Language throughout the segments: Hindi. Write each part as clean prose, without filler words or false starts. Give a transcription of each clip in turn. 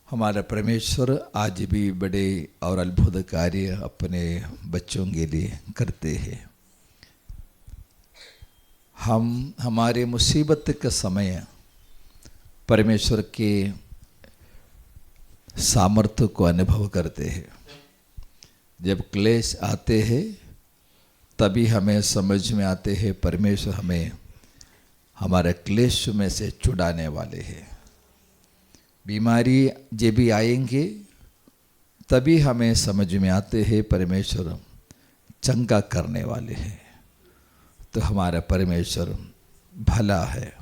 हमारा परमेश्वर आज भी बड़े और अद्भुत कार्य अपने बच्चों के लिए करते हैं। हम हमारे मुसीबत के समय परमेश्वर के सामर्थ्य को अनुभव करते हैं। जब क्लेश आते हैं तभी हमें समझ में आते हैं परमेश्वर हमें हमारे क्लेश में से छुड़ाने वाले हैं। बीमारी जब भी आएंगे तभी हमें समझ में आते हैं परमेश्वर चंगा करने वाले हैं। तो हमारा परमेश्वर भला है,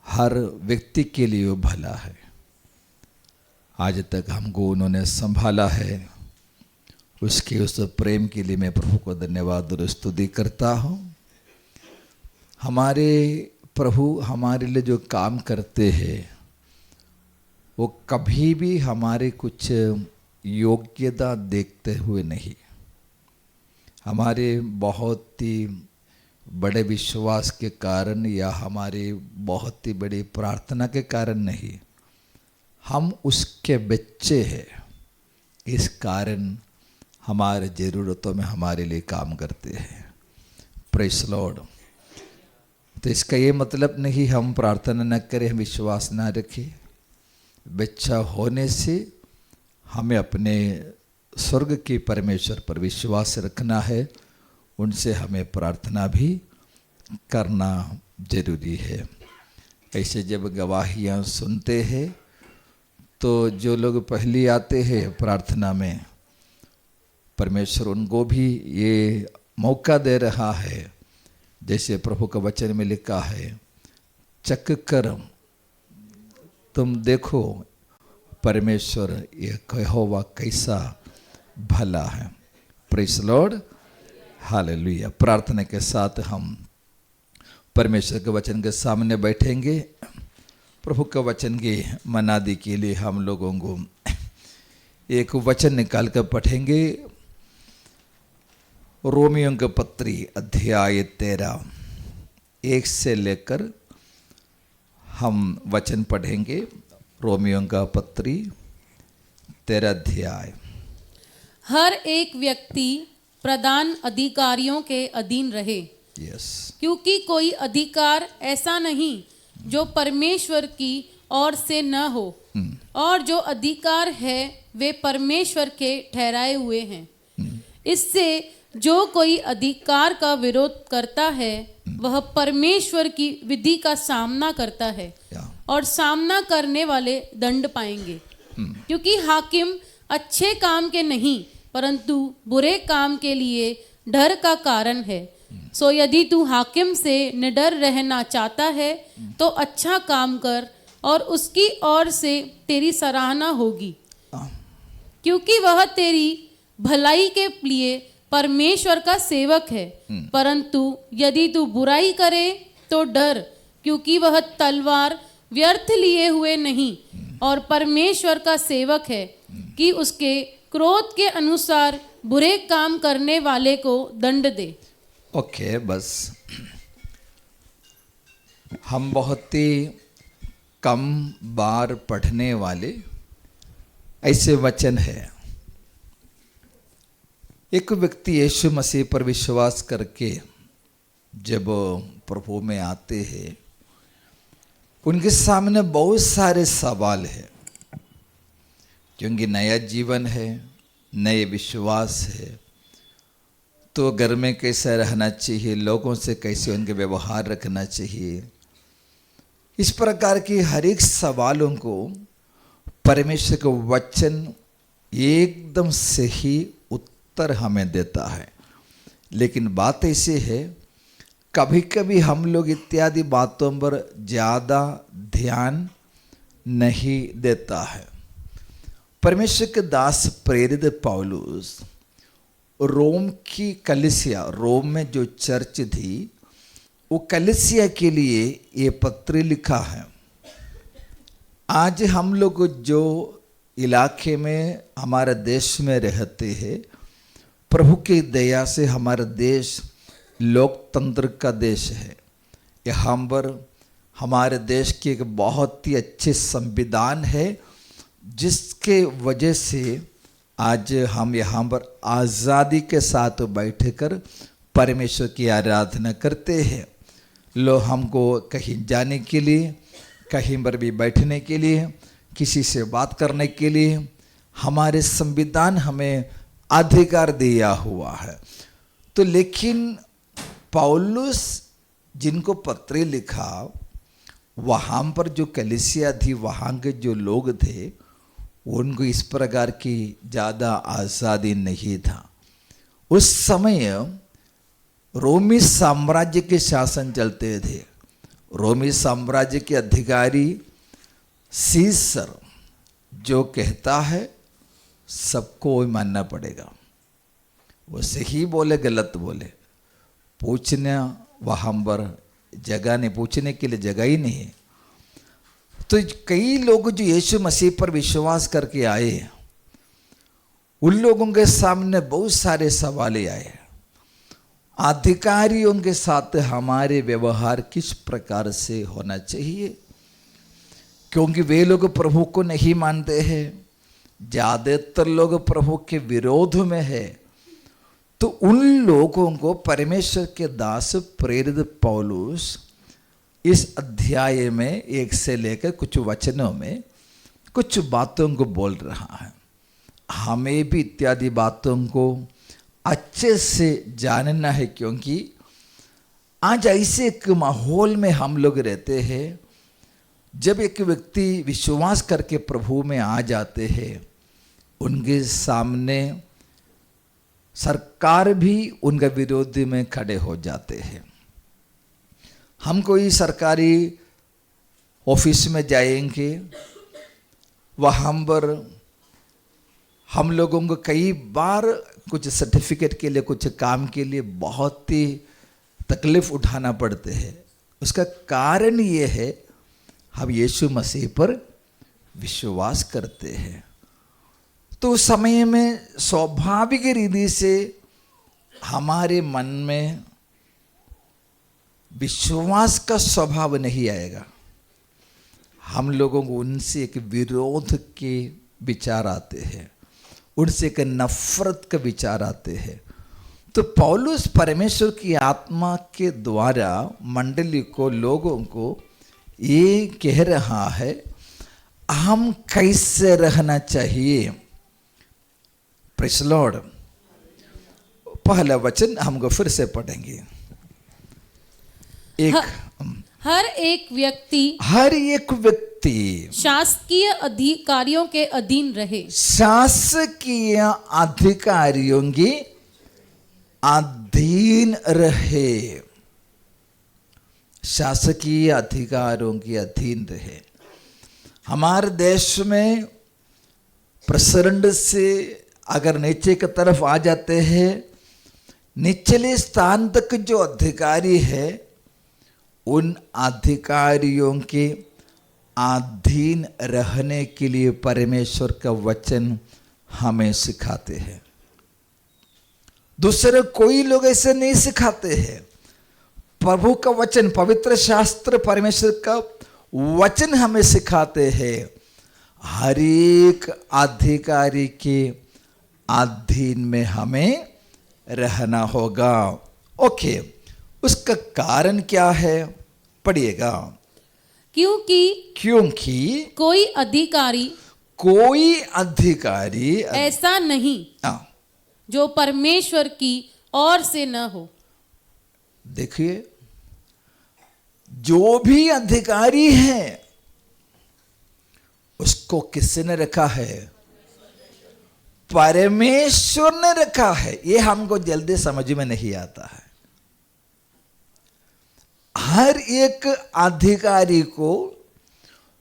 हर व्यक्ति के लिए वो भला है। आज तक हमको उन्होंने संभाला है, उसके उस प्रेम के लिए मैं प्रभु को धन्यवाद और स्तुति करता हूँ। हमारे प्रभु हमारे लिए जो काम करते हैं वो कभी भी हमारे कुछ योग्यता देखते हुए नहीं, हमारे बहुत ही बड़े विश्वास के कारण या हमारे बहुत ही बड़ी प्रार्थना के कारण नहीं, हम उसके बच्चे हैं। इस कारण हमारे ज़रूरतों में हमारे लिए काम करते हैं। Praise Lord. तो इसका ये मतलब नहीं हम प्रार्थना न करें, हम विश्वास न रखें। बच्चा होने से हमें अपने स्वर्ग के परमेश्वर पर विश्वास रखना है, उनसे हमें प्रार्थना भी करना जरूरी है। ऐसे जब गवाहियाँ सुनते हैं तो जो लोग पहले आते हैं प्रार्थना में, परमेश्वर उनको भी ये मौका दे रहा है। जैसे प्रभु का वचन में लिखा है, चक कर तुम देखो परमेश्वर ये यहोवा कैसा भला है। Praise Lord, hallelujah. प्रार्थना के साथ हम परमेश्वर के वचन के सामने बैठेंगे। प्रभु के वचन की मनादी के लिए हम लोगों को एक वचन निकाल कर पढ़ेंगे। रोमियों के पत्री अध्याय 13 1 से लेकर हम वचन पढ़ेंगे। रोमियों का पत्री 13 अध्याय। हर एक व्यक्ति प्रधान अधिकारियों के अधीन रहे। यस। क्योंकि कोई अधिकार ऐसा नहीं जो परमेश्वर की ओर से न हो, और जो अधिकार है वे परमेश्वर के ठहराए हुए हैं। इससे जो कोई अधिकार का विरोध करता है वह परमेश्वर की विधि का सामना करता है, और सामना करने वाले दंड पाएंगे। क्योंकि हाकिम अच्छे काम के नहीं परंतु बुरे काम के लिए डर का कारण है। सो यदि तू हाकिम से निडर रहना चाहता है तो अच्छा काम कर, और उसकी ओर से तेरी सराहना होगी, क्योंकि वह तेरी भलाई के लिए परमेश्वर का सेवक है। परंतु यदि तू बुराई करे तो डर, क्योंकि वह तलवार व्यर्थ लिए हुए नहीं और परमेश्वर का सेवक है कि उसके क्रोध के अनुसार बुरे काम करने वाले को दंड दे। ओके, बस हम बहुत ही कम बार पढ़ने वाले ऐसे वचन है। एक व्यक्ति यीशु मसीह पर विश्वास करके जब प्रभु में आते हैं, उनके सामने बहुत सारे सवाल हैं, क्योंकि नया जीवन है, नए विश्वास है। तो घर में कैसे रहना चाहिए, लोगों से कैसे उनके व्यवहार रखना चाहिए, इस प्रकार के हर एक सवालों को परमेश्वर का वचन एकदम सही उत्तर हमें देता है। लेकिन बात ऐसी है, कभी कभी हम लोग इत्यादि बातों पर ज़्यादा ध्यान नहीं देता है। परमेश्वर के दास प्रेरित पौलुस रोम की कलीसिया, रोम में जो चर्च थी, वो कलीसिया के लिए ये पत्र लिखा है। आज हम लोग जो इलाके में हमारे देश में रहते हैं, प्रभु की दया से हमारा देश लोकतंत्र का देश है। यहाँ पर हमारे देश की एक बहुत ही अच्छे संविधान है जिसके वजह से आज हम यहाँ पर आज़ादी के साथ बैठकर परमेश्वर की आराधना करते हैं। लो हमको कहीं जाने के लिए, कहीं पर भी बैठने के लिए, किसी से बात करने के लिए हमारे संविधान हमें अधिकार दिया हुआ है। तो लेकिन पौलुस जिनको पत्र लिखा, वहाँ पर जो कलीसिया थी, वहाँ के जो लोग थे, उनको इस प्रकार की ज़्यादा आज़ादी नहीं था। उस समय रोमी साम्राज्य के शासन चलते थे। रोमी साम्राज्य के अधिकारी सीसर जो कहता है सबको वही मानना पड़ेगा। वो सही बोले गलत बोले, पूछना वहाँ पर जगह नहीं, पूछने के लिए जगह ही नहीं है। तो कई लोग जो यीशु मसीह पर विश्वास करके आए, उन लोगों के सामने बहुत सारे सवाल आए। अधिकारियों के साथ हमारे व्यवहार किस प्रकार से होना चाहिए, क्योंकि वे लोग प्रभु को नहीं मानते हैं, ज़्यादातर लोग प्रभु के विरोध में है। तो उन लोगों को परमेश्वर के दास प्रेरित पौलुस इस अध्याय में 1 से लेकर कुछ वचनों में कुछ बातों को बोल रहा है। हमें भी इत्यादि बातों को अच्छे से जानना है, क्योंकि आज ऐसे एक माहौल में हम लोग रहते हैं, जब एक व्यक्ति विश्वास करके प्रभु में आ जाते हैं, उनके सामने सरकार भी उनका विरोधी में खड़े हो जाते हैं। हम कोई सरकारी ऑफिस में जाएंगे, वहाँ पर हम लोगों को कई बार कुछ सर्टिफिकेट के लिए, कुछ काम के लिए बहुत ही तकलीफ उठाना पड़ते हैं। उसका कारण ये है, हम यीशु मसीह पर विश्वास करते हैं। तो उस समय में स्वाभाविक रीति से हमारे मन में विश्वास का स्वभाव नहीं आएगा। हम लोगों को उनसे एक विरोध के विचार आते हैं, उनसे एक नफरत का विचार आते हैं। तो पौलुस परमेश्वर की आत्मा के द्वारा मंडली को, लोगों को ये कह रहा है, हम कैसे रहना चाहिए। Praise the Lord. पहला वचन हमको फिर से पढ़ेंगे। हर एक व्यक्ति शासकीय अधिकारियों के अधीन रहे। शासकीय अधिकारियों के अधीन रहे। शासकीय अधिकारों के अधीन रहे। हमारे देश में प्रेसिडेंट से अगर नीचे की तरफ आ जाते हैं, निचले स्थान तक जो अधिकारी है, उन अधिकारियों के अधीन रहने के लिए परमेश्वर का वचन हमें सिखाते हैं। दूसरे कोई लोग ऐसे नहीं सिखाते हैं। प्रभु का वचन, पवित्र शास्त्र, परमेश्वर का वचन हमें सिखाते हैं, हर एक अधिकारी के अधीन में हमें रहना होगा। ओके, उसका कारण क्या है, पढ़िएगा। क्योंकि कोई अधिकारी ऐसा नहीं जो परमेश्वर की ओर से न हो। देखिए, जो भी अधिकारी है उसको किसने रखा है? परमेश्वर ने रखा है। ये हमको जल्दी समझ में नहीं आता है। हर एक अधिकारी को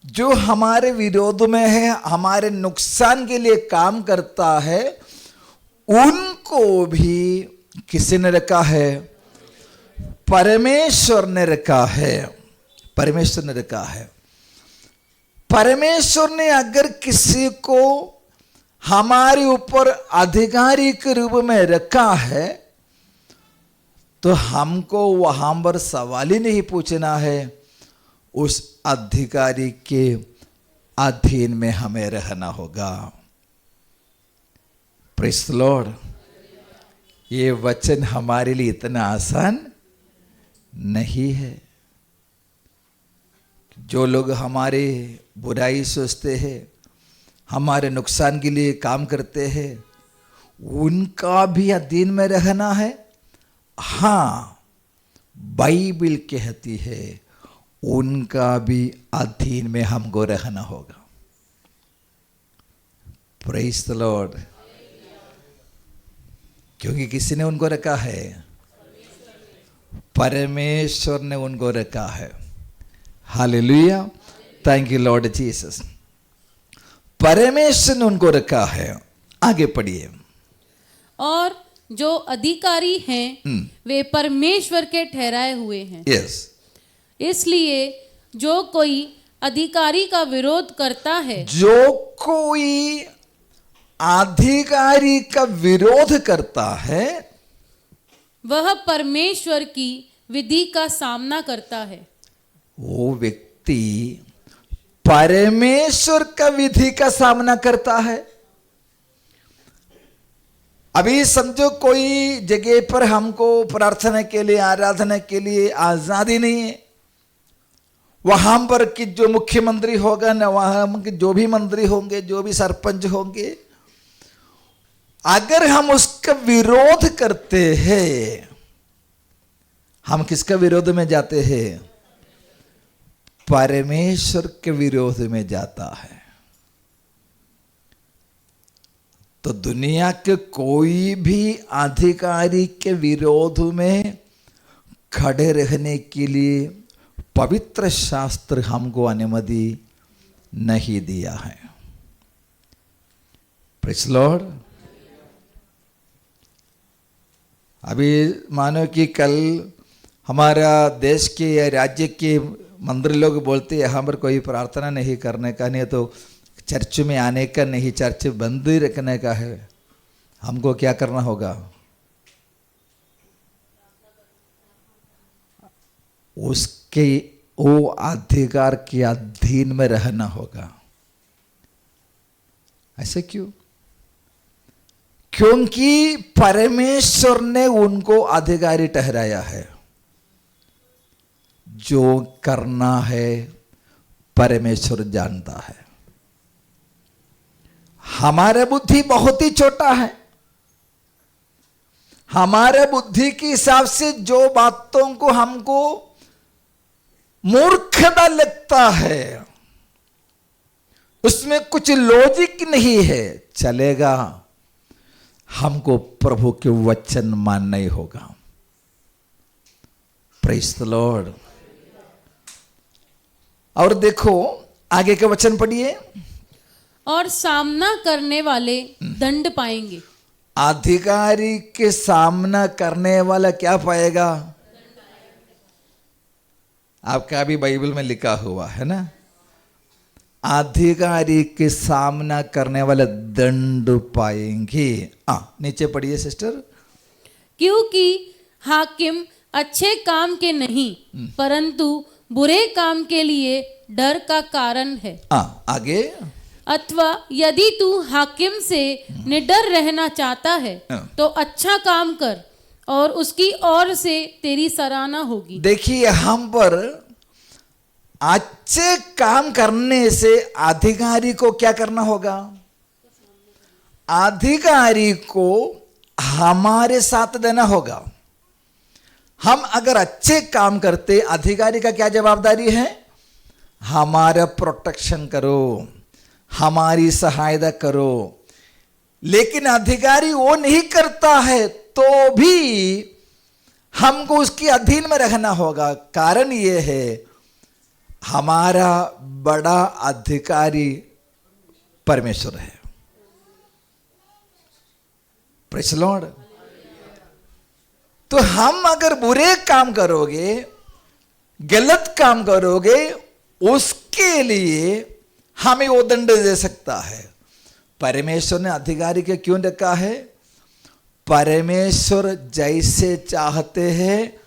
जो हमारे विरोध में है, हमारे नुकसान के लिए काम करता है, उनको भी किसने रखा है? परमेश्वर ने रखा है। परमेश्वर ने रखा है। परमेश्वर ने अगर किसी को हमारे ऊपर अधिकारी के रूप में रखा है, तो हमको वहां पर सवाल ही नहीं पूछना है उस अधिकारी के अधीन में हमें रहना होगा। Praise the Lord. ये वचन हमारे लिए इतना आसान नहीं है। जो लोग हमारे बुराई सोचते हैं, हमारे नुकसान के लिए काम करते हैं, उनका भी अधीन में रहना है। हाँ, बाइबल कहती है उनका भी अधीन में हमको रहना होगा। Praise the Lord. क्योंकि किसी ने उनको रखा है? परमेश्वर ने उनको रखा है। Hallelujah, thank you Lord Jesus. परमेश्वर ने उनको रखा है। आगे पढ़िए। और जो अधिकारी हैं वे परमेश्वर के ठहराए हुए हैं। यस। इसलिए जो कोई अधिकारी का विरोध करता है, जो कोई अधिकारी का विरोध करता है, वह परमेश्वर की विधि का सामना करता है। वो व्यक्ति परमेश्वर का विधि का सामना करता है। अभी समझो कोई जगह पर हमको प्रार्थना के लिए, आराधना के लिए आजादी नहीं है। वहां पर कि जो मुख्यमंत्री होगा ना, वहां के जो भी मंत्री होंगे, जो भी सरपंच होंगे, अगर हम उसका विरोध करते हैं, हम किसका विरोध में जाते हैं? परमेश्वर के विरोध में जाता है। तो दुनिया के कोई भी अधिकारी के विरोध में खड़े रहने के लिए पवित्र शास्त्र हमको अनुमति नहीं दिया है। Praise Lord. अभी मानो कि कल हमारा देश के या राज्य के मंदिर लोग बोलते हैं यहाँ पर कोई प्रार्थना नहीं करने का, नहीं तो चर्च में आने का नहीं, चर्च बंद ही रखने का है। हमको क्या करना होगा? उसके वो अधिकार के अधीन में रहना होगा। ऐसे क्यों? क्योंकि परमेश्वर ने उनको अधिकारी ठहराया है। जो करना है परमेश्वर जानता है। हमारा बुद्धि बहुत ही छोटा है। हमारे बुद्धि के हिसाब से जो बातों को हमको मूर्खता लगता है, उसमें कुछ लॉजिक नहीं है, चलेगा, हमको प्रभु के वचन मानना ही होगा। Praise the Lord. और देखो आगे के वचन पढ़िए। और सामना करने वाले दंड पाएंगे। अधिकारी के सामना करने वाला क्या पाएगा? आपका भी बाइबल में लिखा हुआ है ना, अधिकारी के सामना करने वाले दंड पाएंगे। नीचे पढ़िए सिस्टर। क्योंकि हाकिम अच्छे काम के नहीं परंतु बुरे काम के लिए डर का कारण है। आगे। अथवा यदि तू हाकिम से निडर रहना चाहता है तो अच्छा काम कर और उसकी ओर से तेरी सराहना होगी। देखिए हम पर अच्छे काम करने से अधिकारी को क्या करना होगा? अधिकारी को हमारे साथ देना होगा। हम अगर अच्छे काम करते, अधिकारी का क्या जवाबदारी है? हमारा प्रोटेक्शन करो, हमारी सहायता करो। लेकिन अधिकारी वो नहीं करता है तो भी हमको उसके अधीन में रहना होगा। कारण ये है, हमारा बड़ा अधिकारी परमेश्वर है। Praise the Lord. तो हम अगर बुरे काम करोगे, गलत काम करोगे, उसके लिए हमें वो दंड दे सकता है। परमेश्वर ने अधिकारी के क्यों रखा है? परमेश्वर जैसे चाहते हैं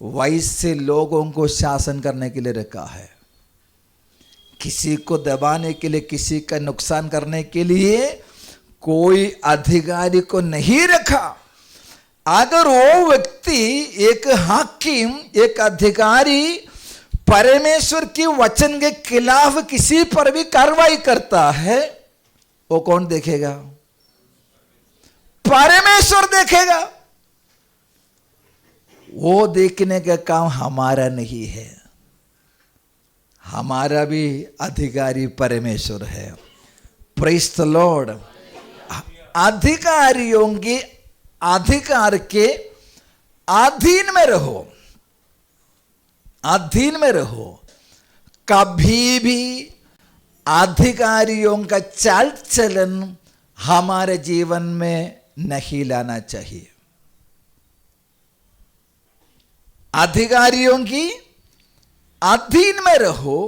वैसे लोगों को शासन करने के लिए रखा है। किसी को दबाने के लिए, किसी का नुकसान करने के लिए कोई अधिकारी को नहीं रखा। अगर वो व्यक्ति, एक हाकिम, एक अधिकारी परमेश्वर की वचन के खिलाफ किसी पर भी कार्रवाई करता है, वो कौन देखेगा? परमेश्वर देखेगा। वो देखने का काम हमारा नहीं है, हमारा भी अधिकारी परमेश्वर है। Praise the Lord. अधिकारियों के अधिकार के अधीन में रहो, अधीन में रहो। कभी भी अधिकारियों का चाल चलन हमारे जीवन में नहीं लाना चाहिए। अधिकारियों की अधीन में रहो,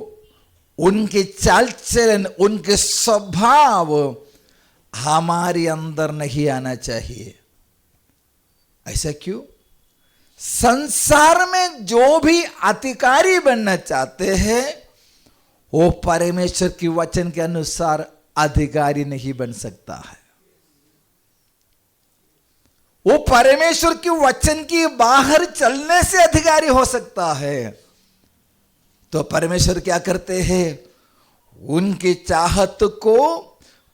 उनके चाल चलन, उनके स्वभाव हमारे अंदर नहीं आना चाहिए। ऐसा क्यों? संसार में जो भी अधिकारी बनना चाहते हैं वो परमेश्वर की वचन के अनुसार अधिकारी नहीं बन सकता है। वो परमेश्वर की वचन की बाहर चलने से अधिकारी हो सकता है। तो परमेश्वर क्या करते हैं? उनकी चाहत को,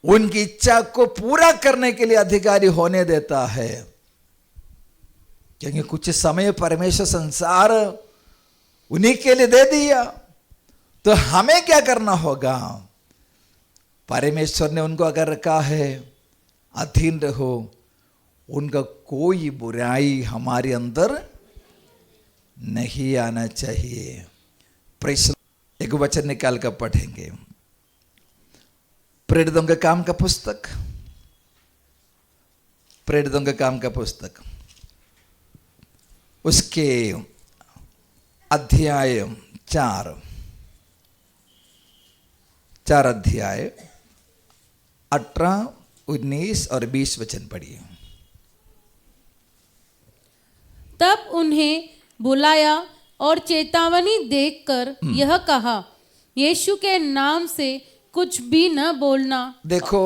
उनकी इच्छा को पूरा करने के लिए अधिकारी होने देता है। क्योंकि कुछ समय परमेश्वर संसार उन्हीं के लिए दे दिया, तो हमें क्या करना होगा? परमेश्वर ने उनको अगर रखा है, अधीन रहो, उनका कोई बुराई हमारे अंदर नहीं आना चाहिए। प्रेषण एक वचन निकाल कर पढ़ेंगे। प्रेरितों के काम का पुस्तक, प्रेरितों के काम का पुस्तक, उसके अध्याय 4 अध्याय 18, 19 और 20 वचन पढ़िए। तब उन्हें बुलाया और चेतावनी देकर यह कहा, यीशु के नाम से कुछ भी न बोलना। देखो,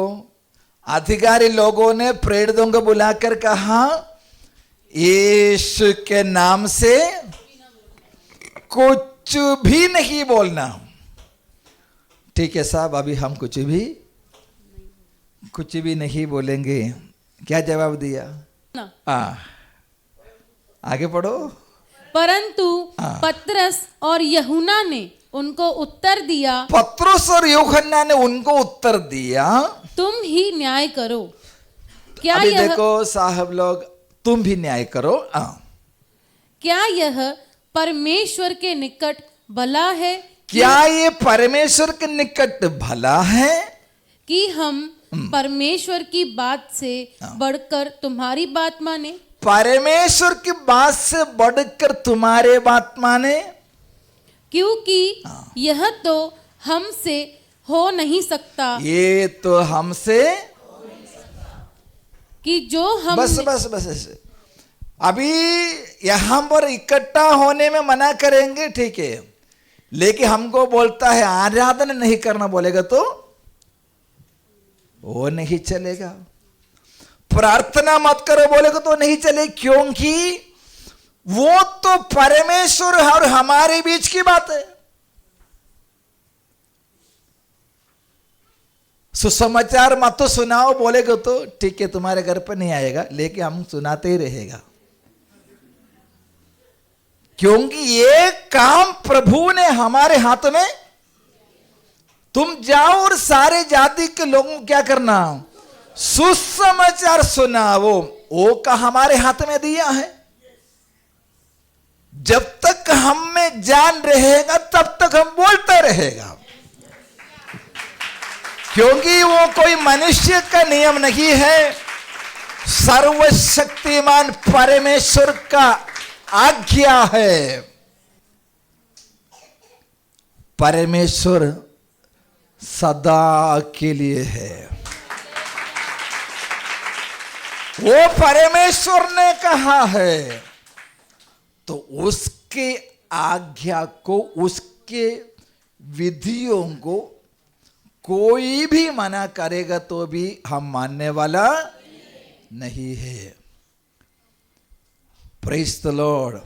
अधिकारी लोगों ने प्रेरितों को बुलाकर कहा, यीशु के नाम से कुछ भी नहीं बोलना। ठीक है साहब, अभी हम कुछ भी नहीं बोलेंगे। क्या जवाब दिया? आगे पढ़ो। परंतु पतरस और यूहन्ना ने उनको उत्तर दिया, पतरस और यूहन्ना ने उनको उत्तर दिया, तुम ही न्याय करो। क्या अभी यह देखो साहब लोग, तुम भी न्याय करो। क्या यह परमेश्वर के निकट भला है? क्या ये परमेश्वर के निकट भला है कि हम परमेश्वर की बात से बढ़कर तुम्हारी बात माने? परमेश्वर की बात से बढ़कर तुम्हारे बात माने? क्योंकि यह तो हमसे हो नहीं सकता। ये तो हमसे कि जो हम बस अभी यहां पर इकट्ठा होने में मना करेंगे, ठीक है, लेकिन हमको बोलता है आराधना नहीं करना बोलेगा तो वो नहीं चलेगा। प्रार्थना मत करो बोलेगा तो नहीं चले, क्योंकि वो तो परमेश्वर और हमारे बीच की बात है। सुसमाचार मत तो सुनाओ बोलेगा तो ठीक है, तुम्हारे घर पर नहीं आएगा, लेकिन हम सुनाते ही रहेगा, क्योंकि ये काम प्रभु ने हमारे हाथ में। तुम जाओ और सारे जाति के लोगों को क्या करना? सुसमाचार सुनाओ। वो का हमारे हाथ में दिया है। जब तक हम में जान रहेगा तब तक हम बोलते रहेगा, क्योंकि वो कोई मनुष्य का नियम नहीं है, सर्वशक्तिमान परमेश्वर का आज्ञा है। परमेश्वर सदा के लिए है। वो परमेश्वर ने कहा है, तो उसके आज्ञा को, उसके विधियों को कोई भी मना करेगा तो भी हम मानने वाला नहीं है। Praise the Lord,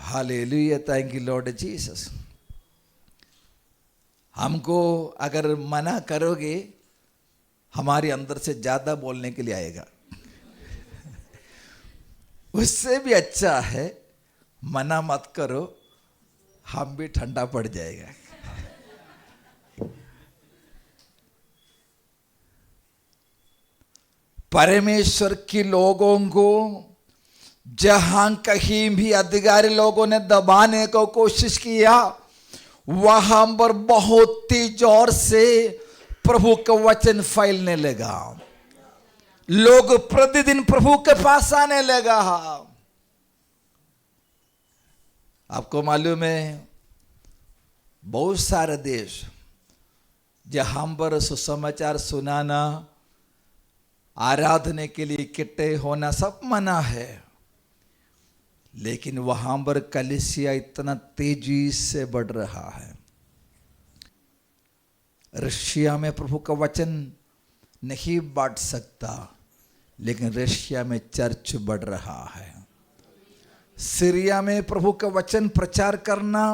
hallelujah, thank you Lord Jesus. हमको अगर मना करोगे हमारे अंदर से ज्यादा बोलने के लिए आएगा। उससे भी अच्छा है मना मत करो, हम भी ठंडा पड़ जाएगा। परमेश्वर के लोगों को जहां कहीं भी अधिकारी लोगों ने दबाने को कोशिश किया, वहां पर बहुत ही जोर से प्रभु का वचन फैलने लगा। लोग प्रतिदिन प्रभु के पास आने लगा। आपको मालूम है बहुत सारे देश जहां पर सुसमाचार सुनाना, आराधना के लिए इकट्ठे होना सब मना है, लेकिन वहां पर कलीसिया इतना तेजी से बढ़ रहा है। रशिया में प्रभु का वचन नहीं बांट सकता, लेकिन रशिया में चर्च बढ़ रहा है। सीरिया में प्रभु का वचन प्रचार करना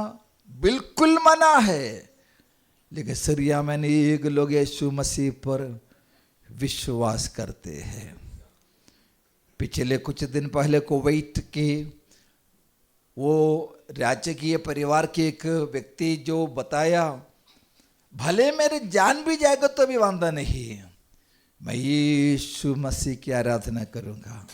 बिल्कुल मना है, लेकिन सीरिया में अनेक लोग यीशु मसीह पर विश्वास करते हैं। पिछले कुछ दिन पहले कुवैत के वो राजकीय परिवार के एक व्यक्ति जो बताया, भले मेरे जान भी जाएगा तो भी वांदा नहीं, मैं यीशु मसीह की आराधना करूंगा।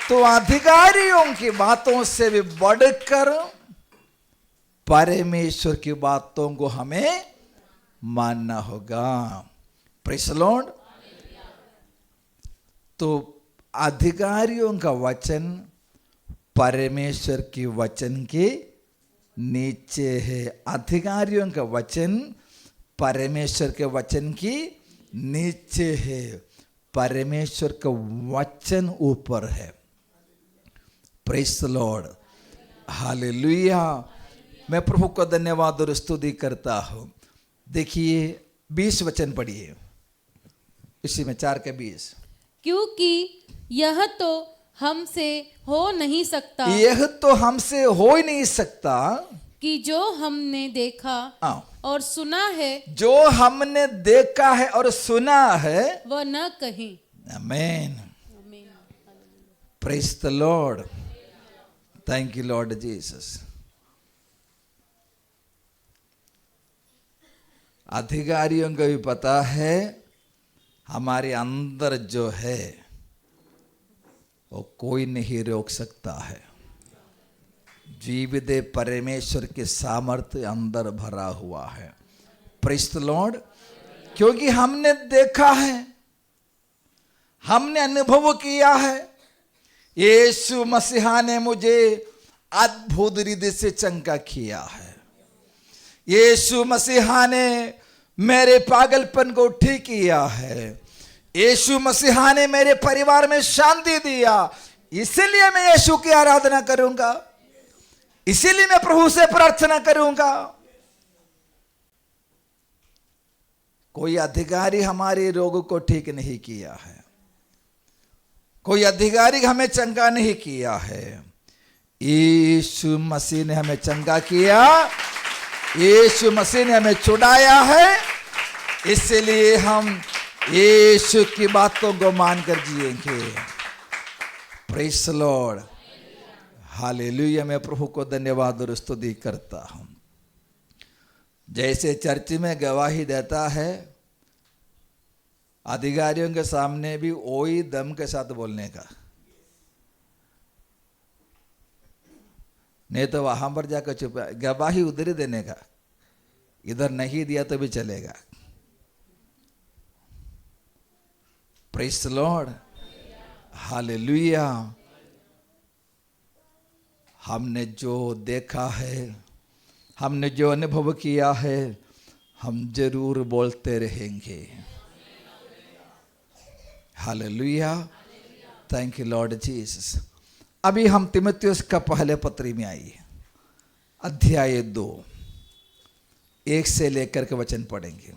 तो अधिकारियों की बातों से भी बढ़कर परमेश्वर की बातों को हमें मानना होगा। Praise the Lord. तो अधिकारियों का वचन परमेश्वर के वचन के नीचे है। अधिकारियों का वचन परमेश्वर के वचन की नीचे है, परमेश्वर का वचन ऊपर है। Praise the Lord, hallelujah. मैं प्रभु को धन्यवाद और स्तुति करता हूं। देखिए 20 वचन पढ़िए, इसी में 4 के 20। क्योंकि यह तो हमसे हो नहीं सकता, यह तो हमसे हो ही नहीं सकता कि जो हमने देखा और सुना है, जो हमने देखा है और सुना है वह न कहें। आमीन। Praise the lord, thank you Lord Jesus. अधिकारियों को भी पता है हमारे अंदर जो है वो कोई नहीं रोक सकता है। जीवित परमेश्वर के सामर्थ्य अंदर भरा हुआ है। Praise the Lord. क्योंकि हमने देखा है, हमने अनुभव किया है, यीशु मसीहा ने मुझे अद्भुत रीति से चंगा किया है। यीशु मसीहा ने मेरे पागलपन को ठीक किया है। यीशु मसीहा ने मेरे परिवार में शांति दिया। इसीलिए मैं यीशु की आराधना करूंगा, इसीलिए मैं प्रभु से प्रार्थना करूंगा। कोई अधिकारी हमारे रोग को ठीक नहीं किया है, कोई अधिकारी हमें चंगा नहीं किया है। यीशु मसीह ने हमें चंगा किया, यीशु मसीह ने हमें छुड़ाया है। इसलिए हम यीशु की बातों को मानकर जिएंगे। Praise the Lord, hallelujah. मैं प्रभु को धन्यवाद और स्तुति करता हूं। जैसे चर्च में गवाही देता है, अधिकारियों के सामने भी वही दम के साथ बोलने का, नहीं तो वहां पर जाकर चुप, गवाही उधर ही देने का, इधर नहीं दिया तो भी चलेगा। Praise the Lord, hallelujah. हमने जो देखा है, हमने जो अनुभव किया है, हम जरूर बोलते रहेंगे। Hallelujah, thank you Lord Jesus. अभी हम तीमुथियुस का पहले पत्री में आइए, अध्याय 2 1 से लेकर के वचन पढ़ेंगे।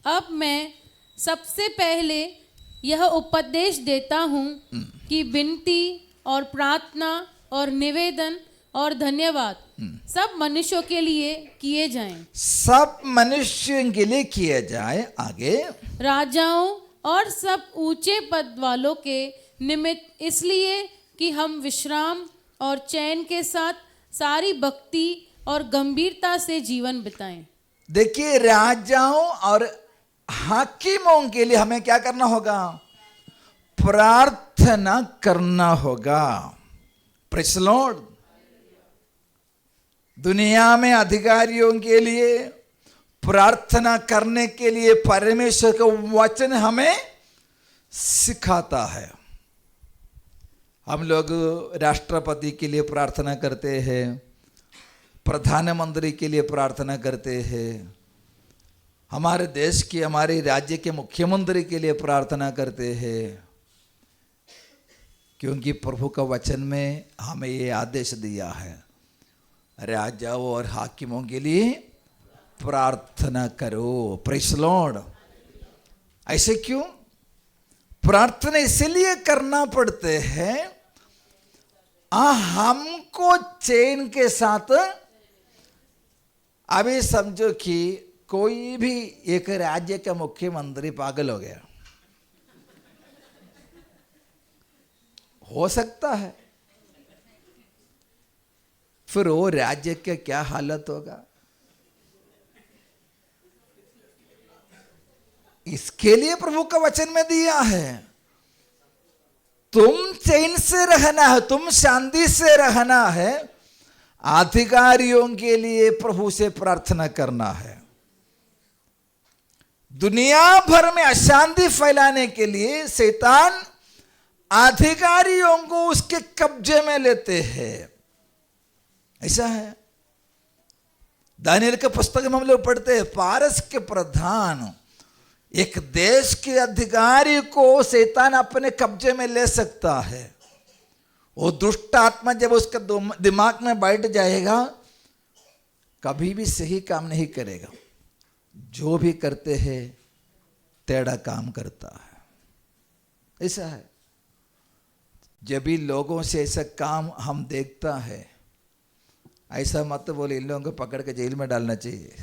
अब मैं सबसे पहले यह उपदेश देता हूँ कि विनती और प्रार्थना और निवेदन और धन्यवाद सब मनुष्यों के लिए किए जाएं। सब मनुष्यों के लिए किए जाए। आगे, राजाओं और सब ऊंचे पद वालों के निमित्त, इसलिए कि हम विश्राम और चैन के साथ सारी भक्ति और गंभीरता से जीवन बिताएं। देखिए, राजाओं और हाकिमों के लिए हमें क्या करना होगा? प्रार्थना करना होगा। Praise the Lord. दुनिया में अधिकारियों के लिए प्रार्थना करने के लिए परमेश्वर का वचन हमें सिखाता है। हम लोग राष्ट्रपति के लिए प्रार्थना करते हैं, प्रधानमंत्री के लिए प्रार्थना करते हैं, हमारे देश की, हमारे राज्य के मुख्यमंत्री के लिए प्रार्थना करते हैं, क्योंकि प्रभु का वचन में हमें ये आदेश दिया है, राजाओं और हाकिमों के लिए प्रार्थना करो। Praise the Lord. ऐसे क्यों? प्रार्थना इसलिए करना पड़ते हैं, हमको चैन के साथ। अभी समझो कि कोई भी एक राज्य का मुख्यमंत्री पागल हो गया, हो सकता है, फिर वो राज्य का क्या हालत होगा? इसके लिए प्रभु का वचन में दिया है, तुम चैन से रहना है, तुम शांति से रहना है। अधिकारियों के लिए प्रभु से प्रार्थना करना है। दुनिया भर में अशांति फैलाने के लिए शैतान अधिकारियों को उसके कब्जे में लेते हैं। ऐसा है। दानियेल के पुस्तक में हम लोग पढ़ते हैं, पारस के प्रधान, एक देश के अधिकारी को शैतान अपने कब्जे में ले सकता है। वो दुष्ट आत्मा जब उसके दिमाग में बैठ जाएगा, कभी भी सही काम नहीं करेगा। जो भी करते हैं टेढ़ा काम करता है। ऐसा है। जब भी लोगों से ऐसा काम हम देखता है, ऐसा मत बोले इन लोगों को पकड़ के जेल में डालना चाहिए।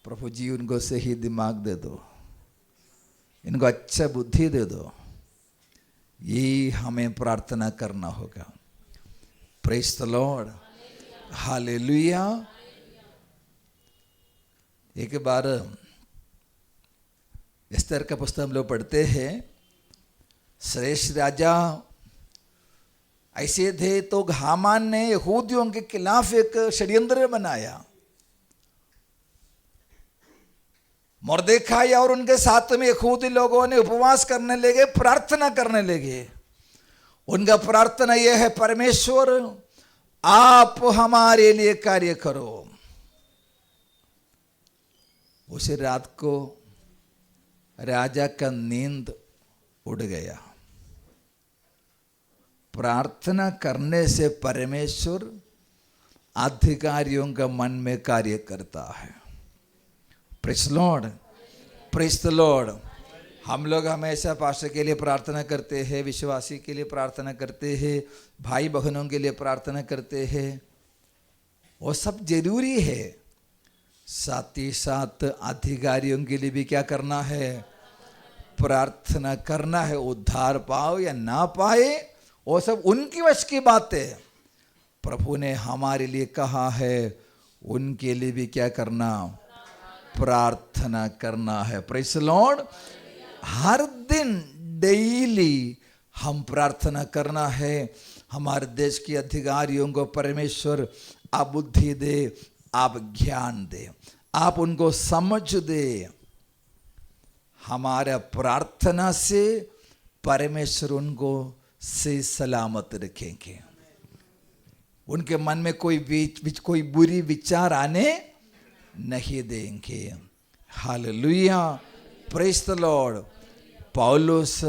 प्रभु जी उनको सही दिमाग दे दो, इनको अच्छा बुद्धि दे दो। ये हमें प्रार्थना करना होगा। Praise the Lord. हालेलुया। एक बार एस्तर का पुस्तक हम लोग पढ़ते हैं, श्रेष्ठ राजा ऐसे थे तो हामान ने यहूदियों के खिलाफ एक षड्यंत्र बनाया। मोर्देखाई और उनके साथ में यहूदी लोगों ने उपवास करने लगे, प्रार्थना करने लगे। उनका प्रार्थना यह है, परमेश्वर आप हमारे लिए कार्य करो। उस रात को राजा का नींद उड़ गया। प्रार्थना करने से परमेश्वर अधिकारियों का मन में कार्य करता है। Praise the Lord. Praise the Lord. हम लोग हमेशा पास्टर के लिए प्रार्थना करते हैं, विश्वासी के लिए प्रार्थना करते हैं, भाई बहनों के लिए प्रार्थना करते हैं, वो सब जरूरी है। साथ ही साथ अधिकारियों के लिए भी क्या करना है? प्रार्थना करना है। उद्धार पाओ या ना पाए वो सब उनकी वश की बात है। प्रभु ने हमारे लिए कहा है, उनके लिए भी क्या करना? प्रार्थना करना है। Praise the Lord. हर दिन डेली हम प्रार्थना करना है। हमारे देश के अधिकारियों को परमेश्वर आप बुद्धि दे, आप ज्ञान दे, आप उनको समझ दे। हमारा प्रार्थना से परमेश्वर उनको से सलामत रखेंगे। उनके मन में कोई बुरी विचार आने नहीं देंगे। हालेलुया। Praise the Lord. पौलुस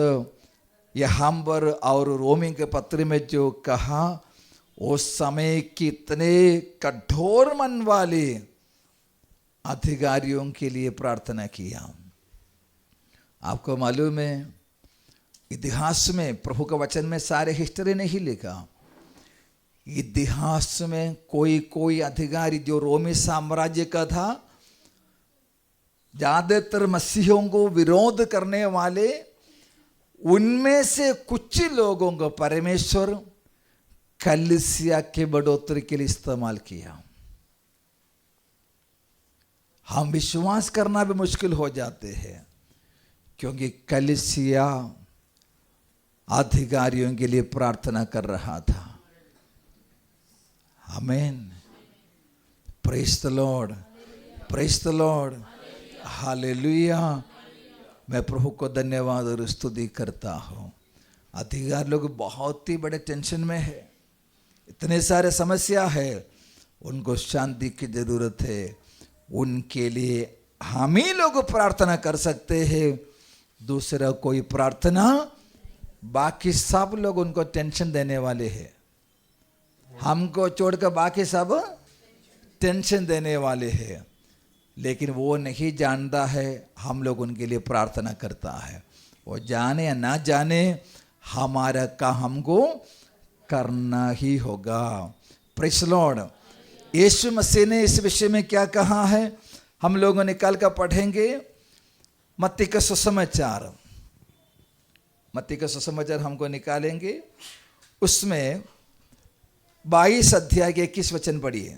यहाँ पर और रोमी के पत्र में जो कहा, उस समय कितने कठोर मन वाले अधिकारियों के लिए प्रार्थना किया। आपको मालूम है, इतिहास में प्रभु का वचन में सारे हिस्ट्री नहीं लिखा। इतिहास में कोई कोई अधिकारी जो रोमी साम्राज्य का था, ज्यादातर मसीहों को विरोध करने वाले, उनमें से कुछ लोगों को परमेश्वर कलीसिया के बढ़ोतरी के लिए इस्तेमाल किया। हम विश्वास करना भी मुश्किल हो जाते हैं, क्योंकि कलीसिया अधिकारियों के लिए प्रार्थना कर रहा था। आमीन। Praise the Lord, praise the Lord, hallelujah. मैं प्रभु को धन्यवाद और स्तुति करता हूँ। अधिकारी लोग बहुत ही बड़े टेंशन में है, इतने सारे समस्या है, उनको शांति की जरूरत है। उनके लिए हम ही लोग प्रार्थना कर सकते हैं, दूसरा कोई प्रार्थना, बाकी सब लोग उनको टेंशन देने वाले हैं। हमको छोड़कर बाकी सब टेंशन देने वाले हैं, लेकिन वो नहीं जानता है हम लोग उनके लिए प्रार्थना करता है। वो जाने या ना जाने, हमारा काम हमको करना ही होगा। Praise the lord. यीशु मसीह ने इस विषय में क्या कहा है, हम लोगों निकाल कर पढ़ेंगे। मत्ती का सुसमाचार, मत्ती का सुसमाचार हमको निकालेंगे, उसमें 22 अध्याय के 21 वचन पढ़िए।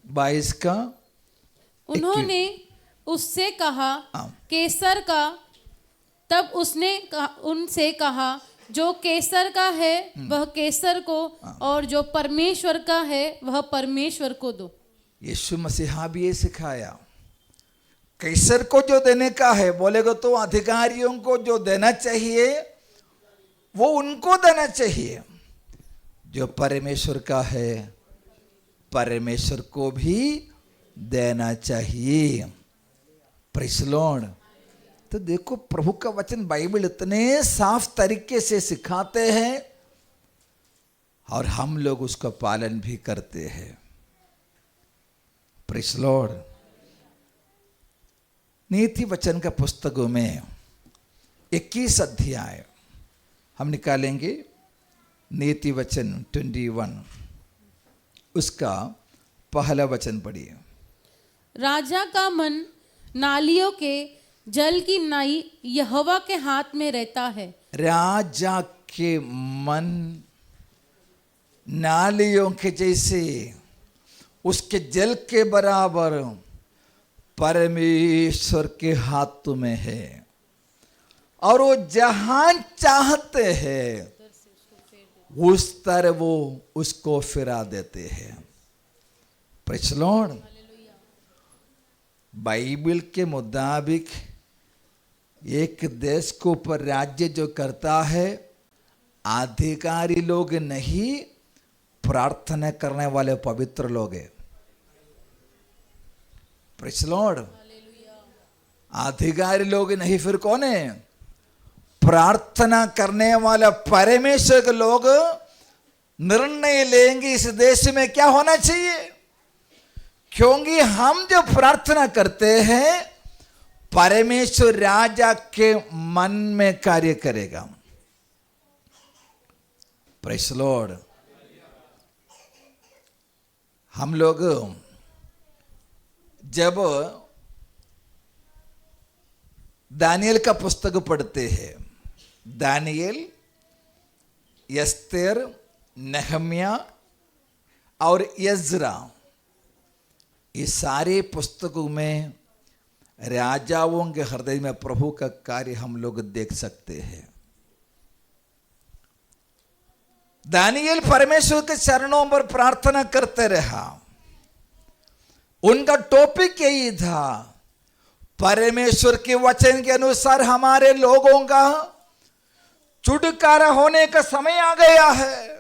22 का। उन्होंने उससे कहा, कैसर का। तब उसने उनसे कहा, जो कैसर का है वह कैसर को, और जो परमेश्वर का है वह परमेश्वर को दो। यीशु मसीहा भी ये सिखाया, कैसर को जो देने का है, बोलेगा तो अधिकारियों को जो देना चाहिए वो उनको देना चाहिए। जो परमेश्वर का है परमेश्वर को भी देना चाहिए। Praise the Lord. तो देखो, प्रभु का वचन बाइबल इतने साफ तरीके से सिखाते हैं और हम लोग उसका पालन भी करते हैं। Praise the Lord. नीति वचन का पुस्तकों में 21 अध्याय हम निकालेंगे। नीति वचन 21, उसका पहला वचन पढ़िए। राजा का मन नालियों के जल की नाई यहोवा के हाथ में रहता है। राजा के मन नालियों के जैसे, उसके जल के बराबर परमेश्वर के हाथ में है, और वो जहां चाहते हैं उस तरह वो उसको फिरा देते हैं। Praise the Lord. बाइबल के मुताबिक एक देश के ऊपर राज्य जो करता है, अधिकारी लोग नहीं, प्रार्थना करने वाले पवित्र लोग हैं। Praise the Lord. अधिकारी लोग नहीं, फिर कौन है? प्रार्थना करने वाला परमेश्वर के लोग निर्णय लेंगे इस देश में क्या होना चाहिए, क्योंकि हम जो प्रार्थना करते हैं परमेश्वर राजा के मन में कार्य करेगा। Praise the Lord. हम लोग जब दानियल का पुस्तक पढ़ते हैं, दानियल, एस्तेर, नेहम्या और यज्रा, ये सारे पुस्तकों में राजाओं के हृदय में प्रभु का कार्य हम लोग देख सकते हैं। दानियल परमेश्वर के चरणों पर प्रार्थना करते रहा। उनका टॉपिक यही था, परमेश्वर के वचन के अनुसार हमारे लोगों का छुटकारा होने का समय आ गया है।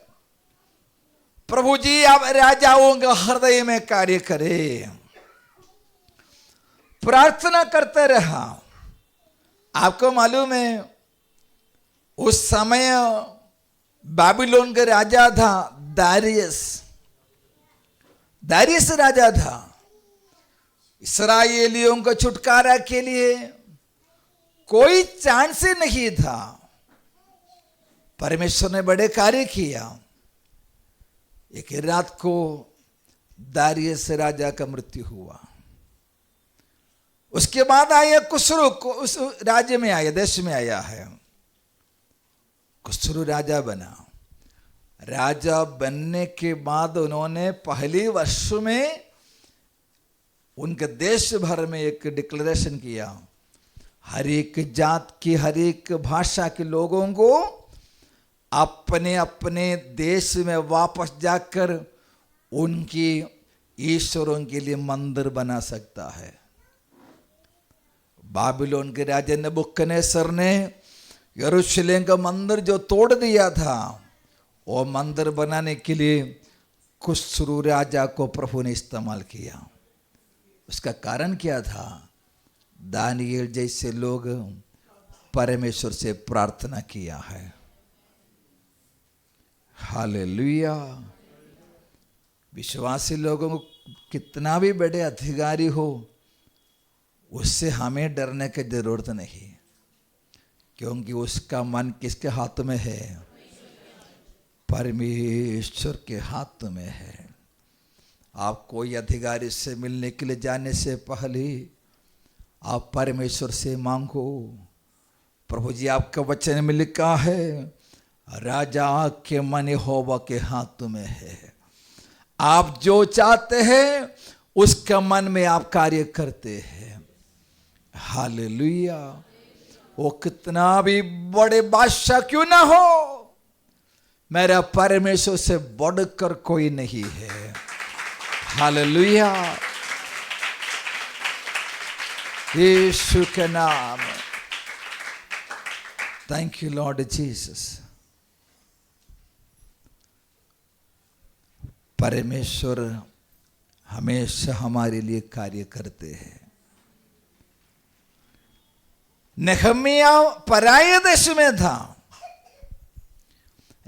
प्रभु जी आप राजाओं के हृदय में कार्य करें। प्रार्थना करते रहा। आपको मालूम है उस समय बाबिलोन का राजा था दारियस राजा था। इस्राएलियों को छुटकारा के लिए कोई चांस ही नहीं था। परमेश्वर ने बड़े कार्य किया। एक रात को दारियस राजा का मृत्यु हुआ। उसके बाद आया कुसरू को उस राज्य में आया, देश में आया है। कुसरू राजा बना। राजा बनने के बाद उन्होंने पहले वर्ष में उनके देश भर में एक डिक्लेरेशन किया, हर एक जात की हर एक भाषा के लोगों को अपने अपने देश में वापस जाकर उनकी ईश्वरों के लिए मंदिर बना सकता है। बाबिलोन के राजा नबूकदनेस्सर ने यरूशलेम का मंदिर जो तोड़ दिया था, वो मंदिर बनाने के लिए कुसरू राजा को प्रभु ने इस्तेमाल किया। उसका कारण क्या था? दानिएल जैसे लोग परमेश्वर से प्रार्थना किया है। हालेलुया। विश्वासी लोगों को कितना भी बड़े अधिकारी हो, उससे हमें डरने की जरूरत नहीं, क्योंकि उसका मन किसके हाथ में है? परमेश्वर के हाथ में है। आप कोई अधिकारी से मिलने के लिए जाने से पहले आप परमेश्वर से मांगो, प्रभु जी आपका वचन में लिखा है राजा के मन यहोवा के हाथ में है। आप जो चाहते हैं उसका मन में आप कार्य करते हैं। हालेलुया। वो कितना भी बड़े बादशाह क्यों ना हो, मेरा परमेश्वर से बढ़कर कोई नहीं है। हालेलुया। यीशु के नाम। Thank you Lord Jesus. परमेश्वर हमेशा हमारे लिए कार्य करते हैं। नेहम्या पराये देश में था।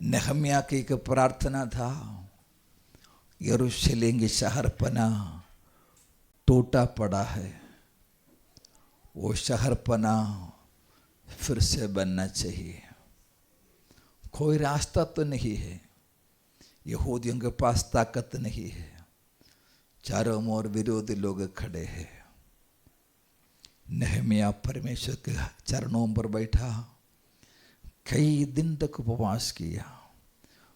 नेहम्या की एक प्रार्थना था, यरूशलेम की शहरपना टूटा पड़ा है, वो शहरपना फिर से बनना चाहिए। कोई रास्ता तो नहीं है, यहूदियों के पास ताकत नहीं है, चारों ओर विरोधी लोग खड़े हैं। नेहम्या परमेश्वर के चरणों पर बैठा, कई दिन तक उपवास किया,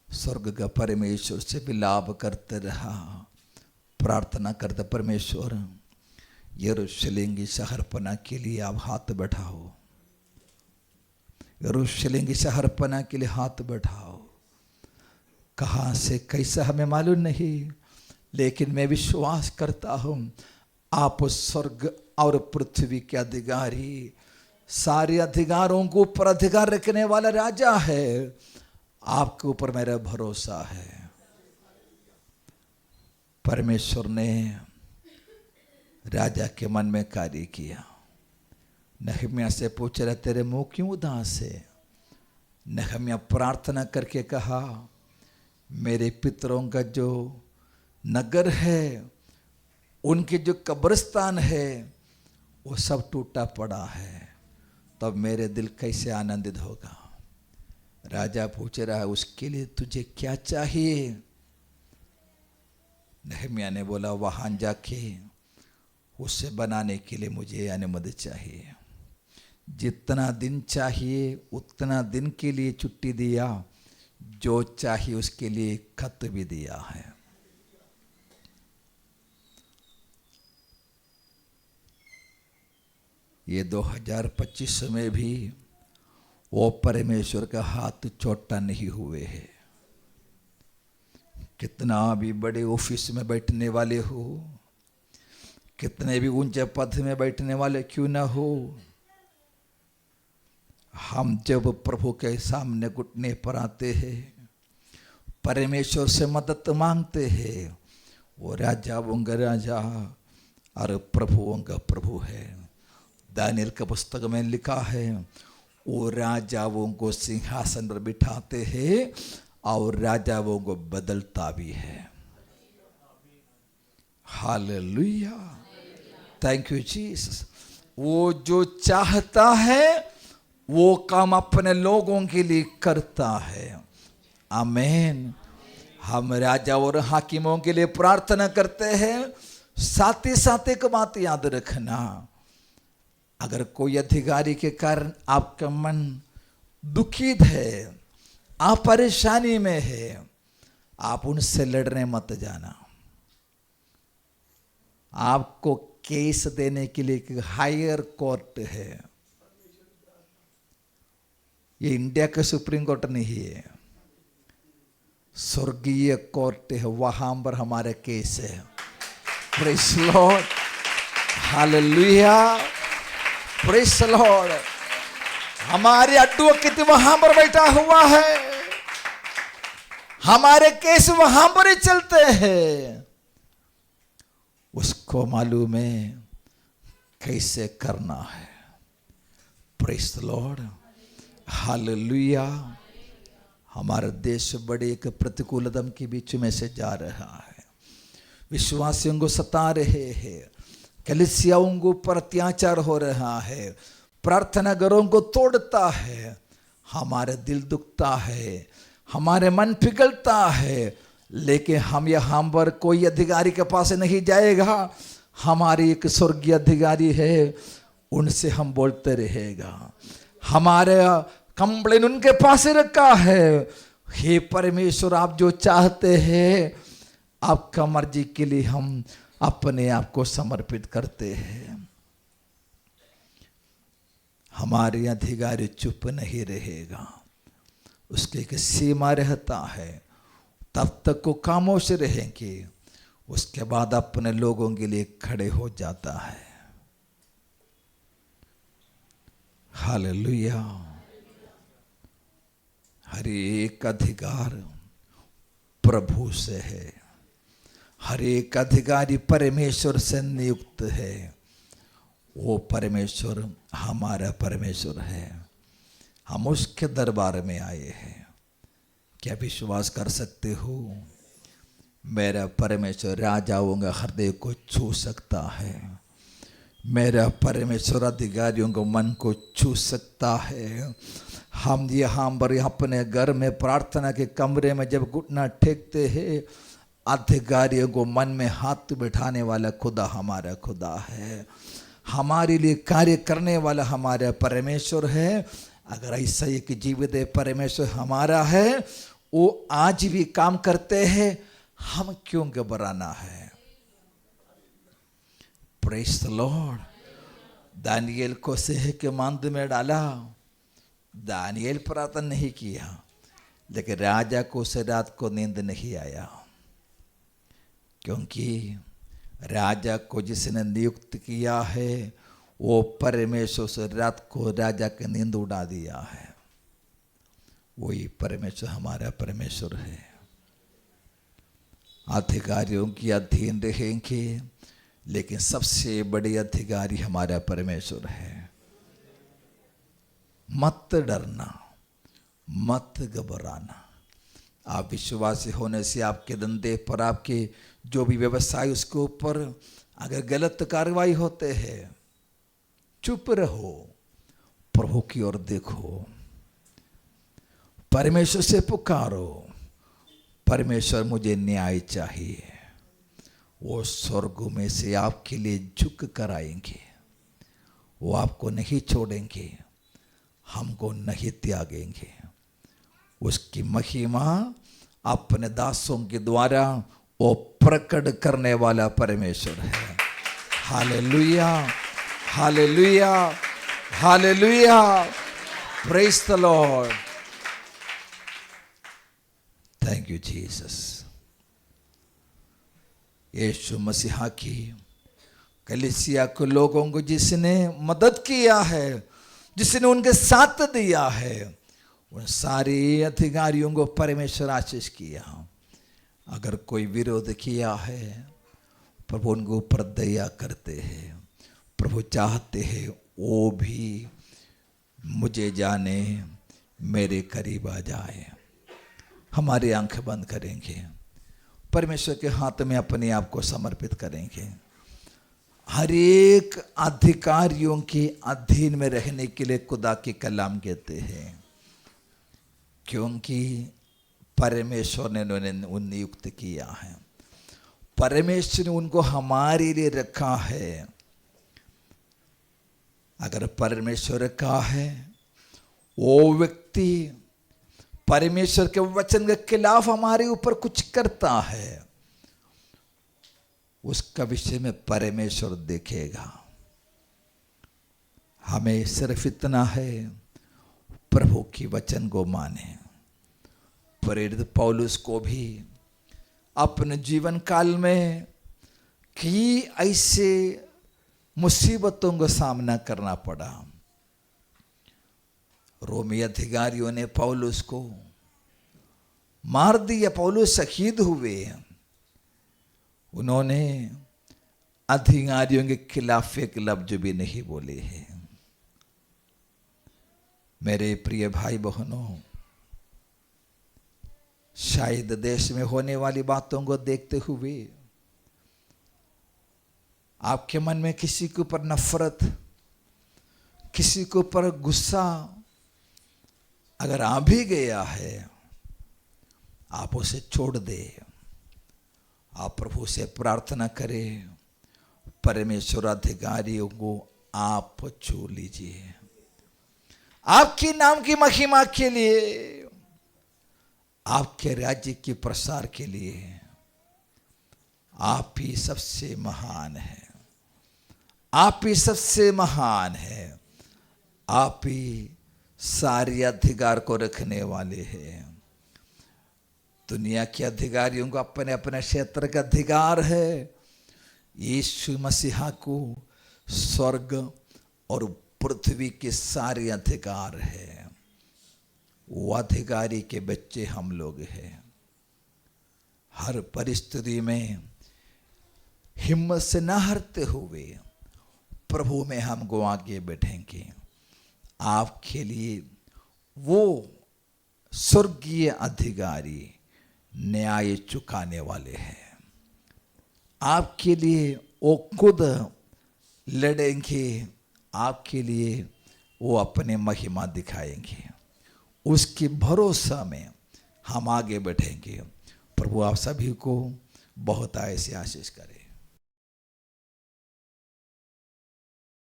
स्वर्ग का परमेश्वर से विलाप करते रहा, प्रार्थना करते, परमेश्वर यरूशलेम की शहरपना के लिए आप हाथ बढ़ाओ, यरूशलेम की शहरपना के लिए हाथ बढ़ाओ। कहाँ से कैसा हमें मालूम नहीं, लेकिन मैं विश्वास करता हूँ आप स्वर्ग और पृथ्वी के अधिकारी, सारे अधिकारों को ऊपर अधिकार रखने वाला राजा है। आपके ऊपर मेरा भरोसा है। परमेश्वर ने राजा के मन में कार्य किया। नेहम्या से पूछ रहा, तेरे मुंह क्यों उदास है? नेहम्या प्रार्थना करके कहा, मेरे पितरों का जो नगर है, उनके जो कब्रिस्तान है, वो सब टूटा पड़ा है, तब मेरे दिल कैसे आनंदित होगा। राजा पूछ रहा है, उसके लिए तुझे क्या चाहिए? नेहम्या ने बोला, वहां जाके उसे बनाने के लिए मुझे अनुमति चाहिए। जितना दिन चाहिए उतना दिन के लिए छुट्टी दिया, जो चाहिए उसके लिए खत भी दिया है। ये 2025 में भी वो परमेश्वर का हाथ छोटा नहीं हुए है। कितना भी बड़े ऑफिस में बैठने वाले हो, कितने भी ऊंचे पद में बैठने वाले क्यों ना हो, हम जब प्रभु के सामने घुटने पर आते हैं, परमेश्वर से मदद मांगते हैं, वो राजा वंग राजा और प्रभुओं का प्रभु है। दानियल का पुस्तक में लिखा है, वो राजाओं को सिंहासन पर बिठाते हैं और राजाओं को बदलता भी है। Hallelujah, thank you Jesus. वो जो चाहता है वो काम अपने लोगों के लिए करता है। आमीन। हम राजा और हाकिमों के लिए प्रार्थना करते हैं। साथ ही साथ एक बात याद रखना, अगर कोई अधिकारी के कारण आपका मन दुखित है, आप परेशानी में है, आप उनसे लड़ने मत जाना। आपको केस देने के लिए एक हायर कोर्ट है। ये इंडिया का सुप्रीम कोर्ट नहीं है, स्वर्गीय कोर्ट है, वहां पर हमारे केस है। Praise Lord, hallelujah, praise Lord. हमारे एडवोकेट वहां पर बैठा हुआ है, हमारे केस वहां पर ही चलते हैं। उसको मालूम है कैसे करना है। Praise Lord, hallelujah. हमारा देश बड़े एक प्रतिकूलता के बीच में से जा रहा है। विश्वासियों को सता रहे हैं, कलीसियाओं के ऊपर अत्याचार हो रहा है, प्रार्थना घरों को तोड़ता है। हमारे दिल दुखता है, हमारे मन पिघलता है, लेकिन हम यहाँ पर कोई अधिकारी के पास नहीं जाएगा। हमारी एक स्वर्गीय अधिकारी है, उनसे हम बोलते रहेगा। हमारे कंप्लेन उनके पास रखा है। हे परमेश्वर, आप जो चाहते हैं आपका मर्जी के लिए हम अपने आप को समर्पित करते हैं। हमारे अधिकारी चुप नहीं रहेगा, उसके एक सीमा रहता है। तब तक को खामोश रहेंगे, उसके बाद अपने लोगों के लिए खड़े हो जाता है। हालेलुया। हर एक अधिकार प्रभु से है, हर एक अधिकारी परमेश्वर से नियुक्त है। वो परमेश्वर हमारा परमेश्वर है, हम उसके दरबार में आए हैं। क्या विश्वास कर सकते हो? मेरा परमेश्वर राजाओं का हृदय को छू सकता है, मेरा परमेश्वर अधिकारियों को मन को छू सकता है। हम यहाँ पर अपने घर में प्रार्थना के कमरे में जब घुटना टेकते हैं, अधिकारियों को मन में हाथ बिठाने वाला खुदा हमारा खुदा है, हमारे लिए कार्य करने वाला हमारा परमेश्वर है। अगर ऐसा एक जीवित परमेश्वर हमारा है, वो आज भी काम करते हैं, हम क्यों घबराना है? Praise the Lord. दानियल को सिंह के मांद में डाला, दानियल प्रार्थना नहीं किया, लेकिन राजा को उस रात को नींद नहीं आया, क्योंकि राजा को जिसने नियुक्त किया है वो परमेश्वर से रात को राजा की नींद उड़ा दिया है। वही परमेश्वर हमारा परमेश्वर है। अधिकारियों की अधीन रहेंगे, लेकिन सबसे बड़े अधिकारी हमारा परमेश्वर है। मत डरना, मत घबराना। आप विश्वासी होने से आपके धंधे पर, आपके जो भी व्यवसाय उसके ऊपर अगर गलत कार्रवाई होते हैं, चुप रहो, प्रभु की ओर देखो, परमेश्वर से पुकारो, परमेश्वर मुझे न्याय चाहिए। वो स्वर्ग में से आपके लिए झुक कर आएंगे, वो आपको नहीं छोड़ेंगे, हमको नहीं त्यागेंगे। उसकी महिमा अपने दासों के द्वारा वो प्रकट करने वाला परमेश्वर है। Hallelujah, hallelujah, hallelujah, praise the lord, thank you Jesus. यीशु मसीहा की कलीसिया के लोगों को जिसने मदद किया है, जिसने उनके साथ दिया है, उन सारे अधिकारियों को परमेश्वर आशीष किया। अगर कोई विरोध किया है, प्रभु उनके ऊपर दया करते हैं। प्रभु चाहते हैं वो भी मुझे जाने, मेरे करीब आ जाए। हमारी आंखें बंद करेंगे, परमेश्वर के हाथ में अपने आप को समर्पित करेंगे। हर एक अधिकारियों के अधीन में रहने के लिए खुदा के कलाम कहते हैं, क्योंकि परमेश्वर ने उन्हें नियुक्त किया है। परमेश्वर ने उनको हमारे लिए रखा है। अगर परमेश्वर का है, वो व्यक्ति परमेश्वर के वचन के खिलाफ हमारे ऊपर कुछ करता है, उसका विषय में परमेश्वर देखेगा। हमें सिर्फ इतना है, प्रभु की वचन को माने। प्रेरित पौलुस को भी अपने जीवन काल में कई ऐसे मुसीबतों का सामना करना पड़ा। रोमी अधिकारियों ने पौलुस को मार दिया, पौलुस शहीद हुए। उन्होंने अधिकारियों के खिलाफ एक लफ्ज भी नहीं बोले हैं। मेरे प्रिय भाई बहनों, शायद देश में होने वाली बातों को देखते हुए आपके मन में किसी के ऊपर नफरत, किसी के ऊपर गुस्सा अगर आ भी गया है, आप उसे छोड़ दे। आप प्रभु से प्रार्थना करें, परमेश्वर अधिकारियों को आप छू लीजिए। आपके नाम की महिमा के लिए, आपके राज्य के प्रसार के लिए आप ही सबसे महान है। आप ही सबसे महान है। आप ही सारे अधिकार को रखने वाले हैं। दुनिया के अधिकारियों को अपने अपने क्षेत्र का अधिकार है। यीशु मसीहा को स्वर्ग और पृथ्वी के सारे अधिकार है। वो अधिकारी के बच्चे हम लोग हैं। हर परिस्थिति में हिम्मत से न हारते हुए प्रभु में हमको आगे बैठेंगे। आपके लिए वो स्वर्गीय अधिकारी न्याय चुकाने वाले हैं। आपके लिए वो खुद लड़ेंगे। आपके लिए वो अपने महिमा दिखाएंगे। उसके भरोसा में हम आगे बढ़ेंगे। प्रभु आप सभी को बहुत ऐसे आशीष करें।